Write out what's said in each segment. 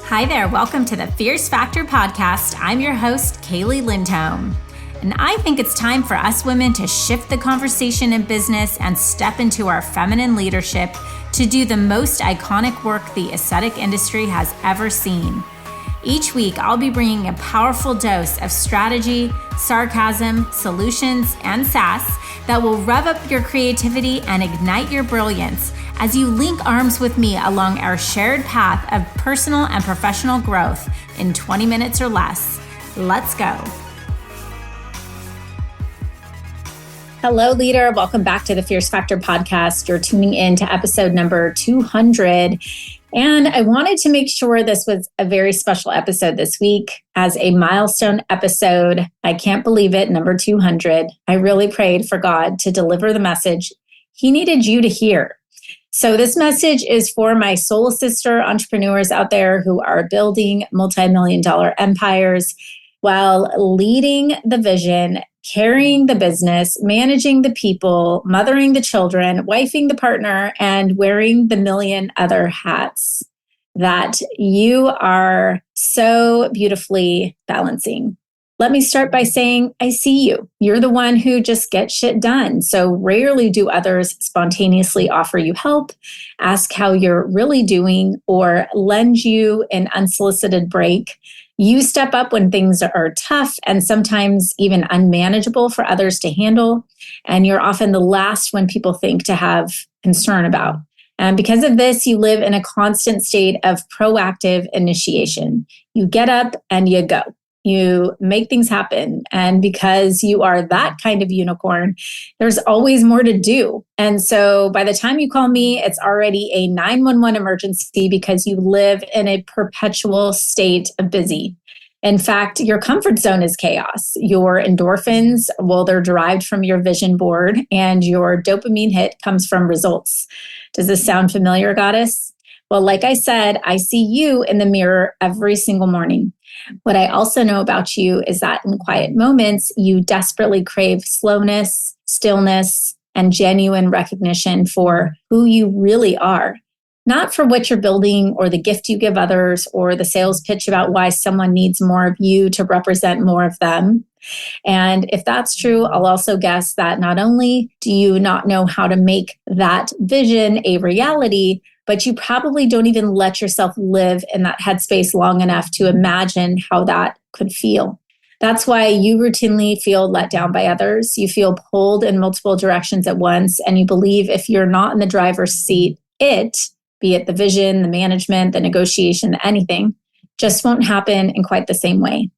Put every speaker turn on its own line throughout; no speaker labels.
Hi there, welcome to the Fierce Factor podcast. I'm your host, Kaylee Lindholm. And I think it's time for us women to shift the conversation in business and step into our feminine leadership to do the most iconic work the aesthetic industry has ever seen. Each week, I'll be bringing a powerful dose of strategy, sarcasm, solutions, and sass that will rev up your creativity and ignite your brilliance as you link arms with me along our shared path of personal and professional growth in 20 minutes or less. Let's go. Hello, leader. Welcome back to the Fierce Factor podcast. You're tuning in to episode number 200. And I wanted to make sure this was a very special episode this week as a milestone episode. I can't believe it, number 200. I really prayed for God to deliver the message He needed you to hear. So this message is for my soul sister entrepreneurs out there who are building multi-million-dollar empires while leading the vision, carrying the business, managing the people, mothering the children, wifing the partner, and wearing the million other hats that you are so beautifully balancing. Let me start by saying, I see you. You're the one who just gets shit done. So rarely do others spontaneously offer you help, ask how you're really doing, or lend you an unsolicited break. You step up when things are tough and sometimes even unmanageable for others to handle. And you're often the last one people think to have concern about. And because of this, you live in a constant state of proactive initiation. You get up and you go. You make things happen. And because you are that kind of unicorn, there's always more to do. And so by the time you call me, it's already a 911 emergency because you live in a perpetual state of busy. In fact, your comfort zone is chaos. Your endorphins, well, they're derived from your vision board, and your dopamine hit comes from results. Does this sound familiar, goddess? Well, like I said, I see you in the mirror every single morning. What I also know about you is that in quiet moments, you desperately crave slowness, stillness, and genuine recognition for who you really are. Not for what you're building or the gift you give others or the sales pitch about why someone needs more of you to represent more of them. And if that's true, I'll also guess that not only do you not know how to make that vision a reality, but you probably don't even let yourself live in that headspace long enough to imagine how that could feel. That's why you routinely feel let down by others. You feel pulled in multiple directions at once, and you believe if you're not in the driver's seat, be it the vision, the management, the negotiation, anything, just won't happen in quite the same way.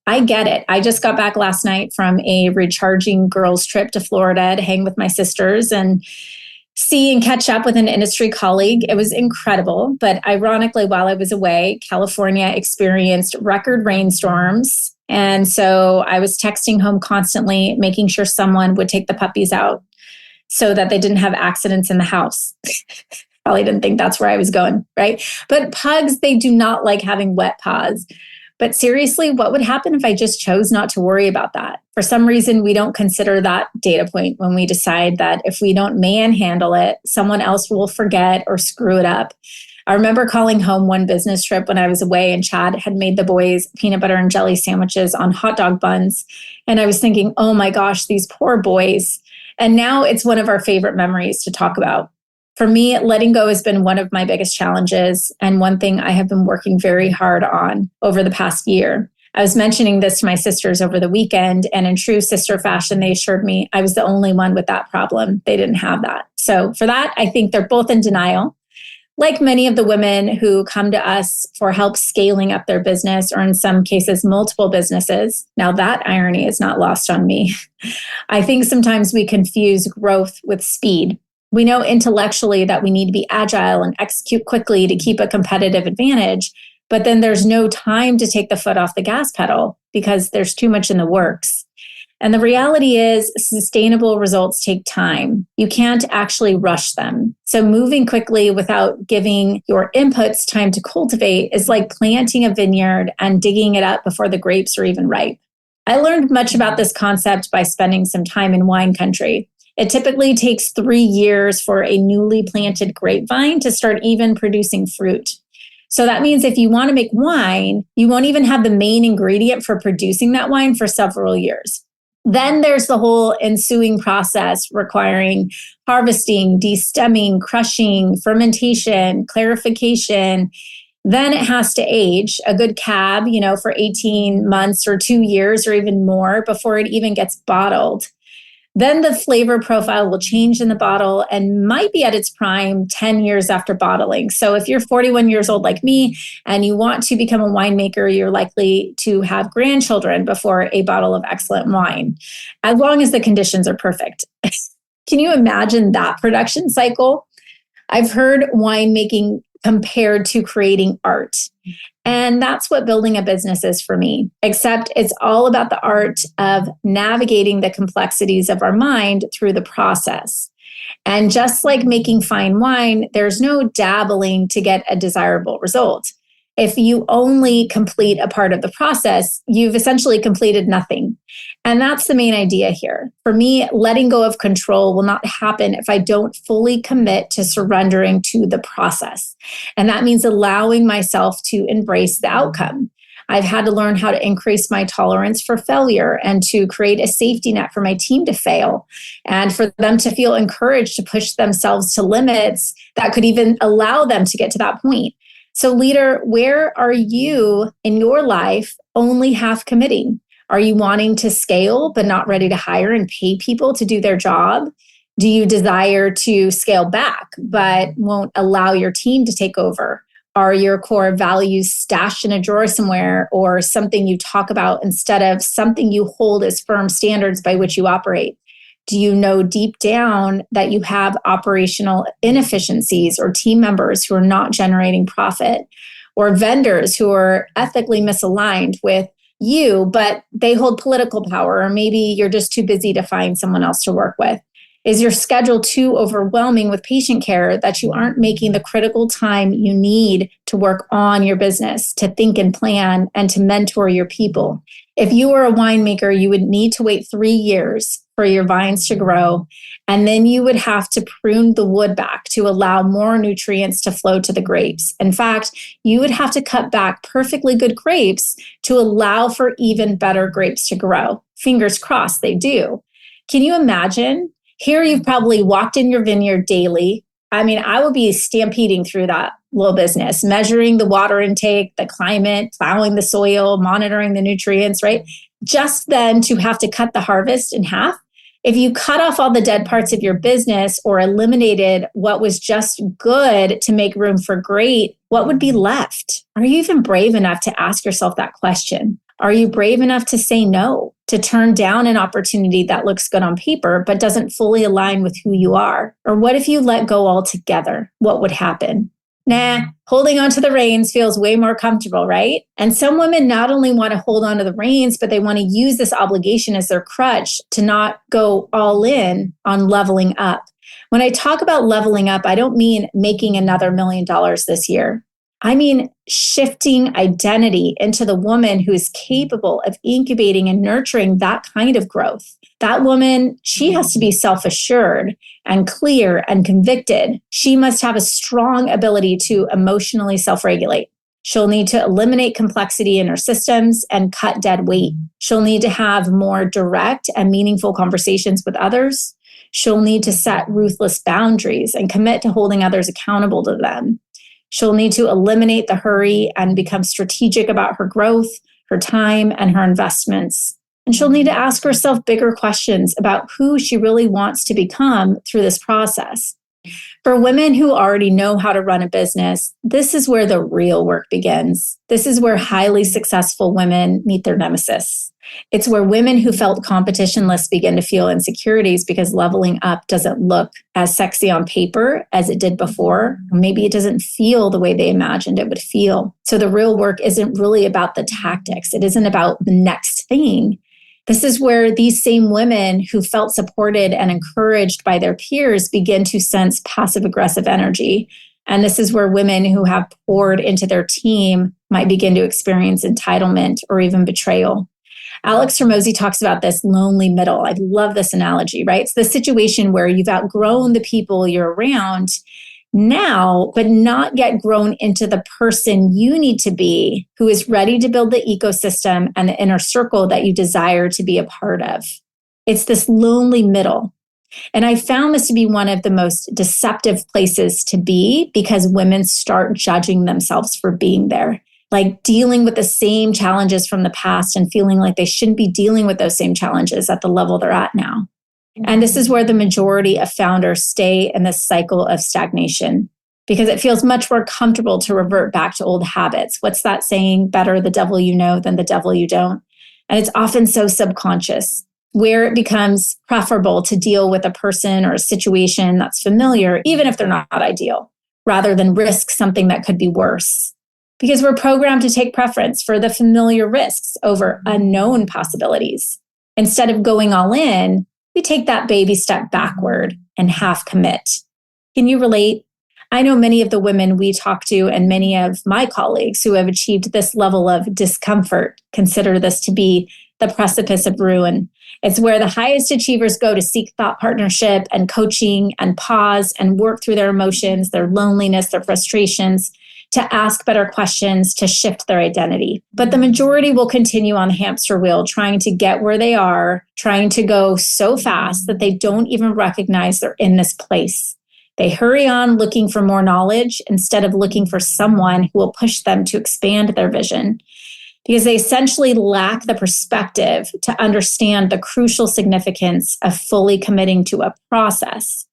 I get it. I just got back last night from a recharging girls' trip to Florida to hang with my sisters and see and catch up with an industry colleague. It was incredible. But ironically, while I was away, California experienced record rainstorms. And so I was texting home constantly, making sure someone would take the puppies out so that they didn't have accidents in the house. Probably didn't think that's where I was going, right? But pugs, they do not like having wet paws. But seriously, what would happen if I just chose not to worry about that? For some reason, we don't consider that data point when we decide that if we don't manhandle it, someone else will forget or screw it up. I remember calling home one business trip when I was away and Chad had made the boys peanut butter and jelly sandwiches on hot dog buns. And I was thinking, oh my gosh, these poor boys. And now it's one of our favorite memories to talk about. For me, letting go has been one of my biggest challenges and one thing I have been working very hard on over the past year. I was mentioning this to my sisters over the weekend, and in true sister fashion, they assured me I was the only one with that problem. They didn't have that. So for that, I think they're both in denial. Like many of the women who come to us for help scaling up their business, or in some cases, multiple businesses. Now that irony is not lost on me. I think sometimes we confuse growth with speed. We know intellectually that we need to be agile and execute quickly to keep a competitive advantage, but then there's no time to take the foot off the gas pedal because there's too much in the works. And the reality is sustainable results take time. You can't actually rush them. So moving quickly without giving your inputs time to cultivate is like planting a vineyard and digging it up before the grapes are even ripe. I learned much about this concept by spending some time in wine country. It typically takes 3 years for a newly planted grapevine to start even producing fruit. So that means if you want to make wine, you won't even have the main ingredient for producing that wine for several years. Then there's the whole ensuing process requiring harvesting, destemming, crushing, fermentation, clarification. Then it has to age a good cab, for 18 months or 2 years or even more before it even gets bottled. Then the flavor profile will change in the bottle and might be at its prime 10 years after bottling. So if you're 41 years old like me and you want to become a winemaker, you're likely to have grandchildren before a bottle of excellent wine, as long as the conditions are perfect. Can you imagine that production cycle? I've heard winemaking compared to creating art. And that's what building a business is for me, except it's all about the art of navigating the complexities of our mind through the process. And just like making fine wine, there's no dabbling to get a desirable result. If you only complete a part of the process, you've essentially completed nothing. And that's the main idea here. For me, letting go of control will not happen if I don't fully commit to surrendering to the process. And that means allowing myself to embrace the outcome. I've had to learn how to increase my tolerance for failure and to create a safety net for my team to fail and for them to feel encouraged to push themselves to limits that could even allow them to get to that point. So leader, where are you in your life only half committing? Are you wanting to scale but not ready to hire and pay people to do their job? Do you desire to scale back but won't allow your team to take over? Are your core values stashed in a drawer somewhere or something you talk about instead of something you hold as firm standards by which you operate? Do you know deep down that you have operational inefficiencies or team members who are not generating profit or vendors who are ethically misaligned with you, but they hold political power, or maybe you're just too busy to find someone else to work with? Is your schedule too overwhelming with patient care that you aren't making the critical time you need to work on your business, to think and plan, and to mentor your people? If you were a winemaker, you would need to wait 3 years for your vines to grow, and then you would have to prune the wood back to allow more nutrients to flow to the grapes. In fact, you would have to cut back perfectly good grapes to allow for even better grapes to grow. Fingers crossed they do. Can you imagine? Here you've probably walked in your vineyard daily. I mean, I would be stampeding through that little business, measuring the water intake, the climate, plowing the soil, monitoring the nutrients, right? Just then to have to cut the harvest in half. If you cut off all the dead parts of your business or eliminated what was just good to make room for great, what would be left? Are you even brave enough to ask yourself that question? Are you brave enough to say no, to turn down an opportunity that looks good on paper, but doesn't fully align with who you are? Or what if you let go altogether? What would happen? Nah, holding onto the reins feels way more comfortable, right? And some women not only want to hold on to the reins, but they want to use this obligation as their crutch to not go all in on leveling up. When I talk about leveling up, I don't mean making another $1 million this year. I mean shifting identity into the woman who is capable of incubating and nurturing that kind of growth. That woman, she has to be self-assured and clear and convicted. She must have a strong ability to emotionally self-regulate. She'll need to eliminate complexity in her systems and cut dead weight. She'll need to have more direct and meaningful conversations with others. She'll need to set ruthless boundaries and commit to holding others accountable to them. She'll need to eliminate the hurry and become strategic about her growth, her time, and her investments. And she'll need to ask herself bigger questions about who she really wants to become through this process. For women who already know how to run a business, this is where the real work begins. This is where highly successful women meet their nemesis. It's where women who felt competitionless begin to feel insecurities because leveling up doesn't look as sexy on paper as it did before. Or maybe it doesn't feel the way they imagined it would feel. So the real work isn't really about the tactics. It isn't about the next thing. This is where these same women who felt supported and encouraged by their peers begin to sense passive-aggressive energy. And this is where women who have poured into their team might begin to experience entitlement or even betrayal. Alex Hormozi talks about this lonely middle. I love this analogy, right? It's the situation where you've outgrown the people you're around now, but not yet grown into the person you need to be, who is ready to build the ecosystem and the inner circle that you desire to be a part of. It's this lonely middle. And I found this to be one of the most deceptive places to be because women start judging themselves for being there, like dealing with the same challenges from the past and feeling like they shouldn't be dealing with those same challenges at the level they're at now. And this is where the majority of founders stay in this cycle of stagnation because it feels much more comfortable to revert back to old habits. What's that saying? Better the devil you know than the devil you don't. And it's often so subconscious, where it becomes preferable to deal with a person or a situation that's familiar, even if they're not ideal, rather than risk something that could be worse. Because we're programmed to take preference for the familiar risks over unknown possibilities. Instead of going all in, we take that baby step backward and half commit. Can you relate? I know many of the women we talk to and many of my colleagues who have achieved this level of discomfort consider this to be the precipice of ruin. It's where the highest achievers go to seek thought partnership and coaching and pause and work through their emotions, their loneliness, their frustrations, to ask better questions, to shift their identity. But the majority will continue on the hamster wheel, trying to get where they are, trying to go so fast that they don't even recognize they're in this place. They hurry on looking for more knowledge instead of looking for someone who will push them to expand their vision, because they essentially lack the perspective to understand the crucial significance of fully committing to a process.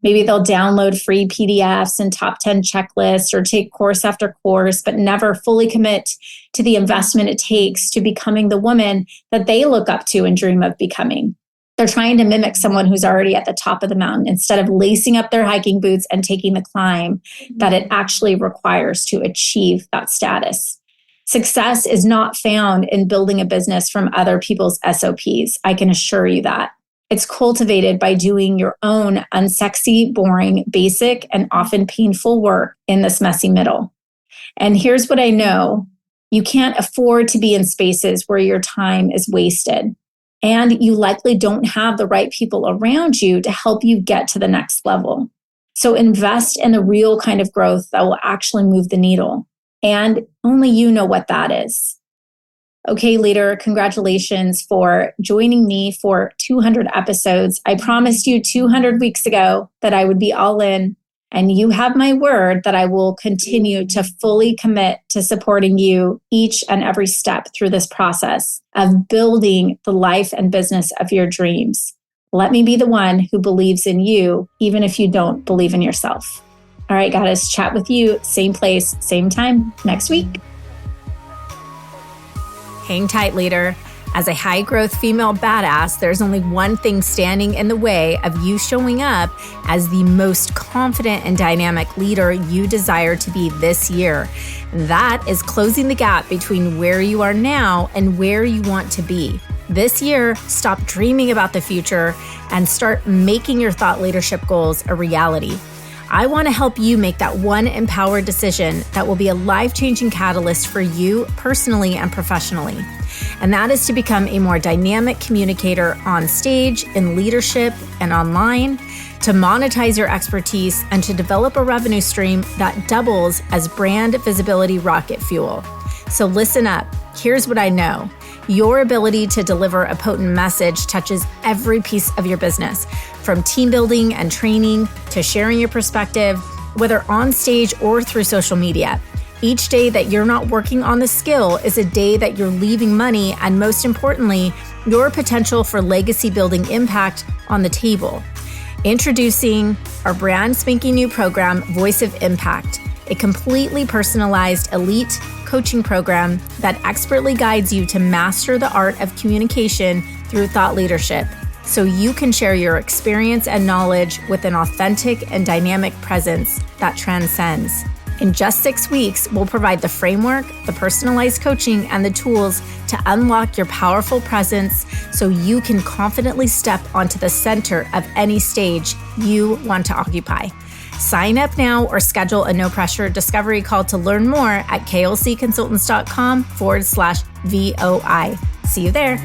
Maybe they'll download free PDFs and top 10 checklists or take course after course, but never fully commit to the investment it takes to becoming the woman that they look up to and dream of becoming. They're trying to mimic someone who's already at the top of the mountain instead of lacing up their hiking boots and taking the climb that it actually requires to achieve that status. Success is not found in building a business from other people's SOPs. I can assure you that. It's cultivated by doing your own unsexy, boring, basic, and often painful work in this messy middle. And here's what I know. You can't afford to be in spaces where your time is wasted. And you likely don't have the right people around you to help you get to the next level. So invest in the real kind of growth that will actually move the needle. And only you know what that is. Okay, leader, congratulations for joining me for 200 episodes. I promised you 200 weeks ago that I would be all in, and you have my word that I will continue to fully commit to supporting you each and every step through this process of building the life and business of your dreams. Let me be the one who believes in you, even if you don't believe in yourself. All right, goddess, chat with you, same place, same time next week. Hang tight, leader. As a high-growth female badass, there's only one thing standing in the way of you showing up as the most confident and dynamic leader you desire to be this year. That is closing the gap between where you are now and where you want to be. This year, stop dreaming about the future and start making your thought leadership goals a reality. I want to help you make that one empowered decision that will be a life-changing catalyst for you personally and professionally. And that is to become a more dynamic communicator on stage, in leadership, and online, to monetize your expertise, and to develop a revenue stream that doubles as brand visibility rocket fuel. So listen up. Here's what I know. Your ability to deliver a potent message touches every piece of your business, from team building and training to sharing your perspective, whether on stage or through social media. Each day that you're not working on the skill is a day that you're leaving money and, most importantly, your potential for legacy building impact on the table. Introducing our brand spanking new program, Voice of Impact, a completely personalized elite coaching program that expertly guides you to master the art of communication through thought leadership, so you can share your experience and knowledge with an authentic and dynamic presence that transcends. In just 6 weeks, we'll provide the framework, the personalized coaching, and the tools to unlock your powerful presence so you can confidently step onto the center of any stage you want to occupy. Sign up now or schedule a no-pressure discovery call to learn more at klcconsultants.com/VOI. See you there.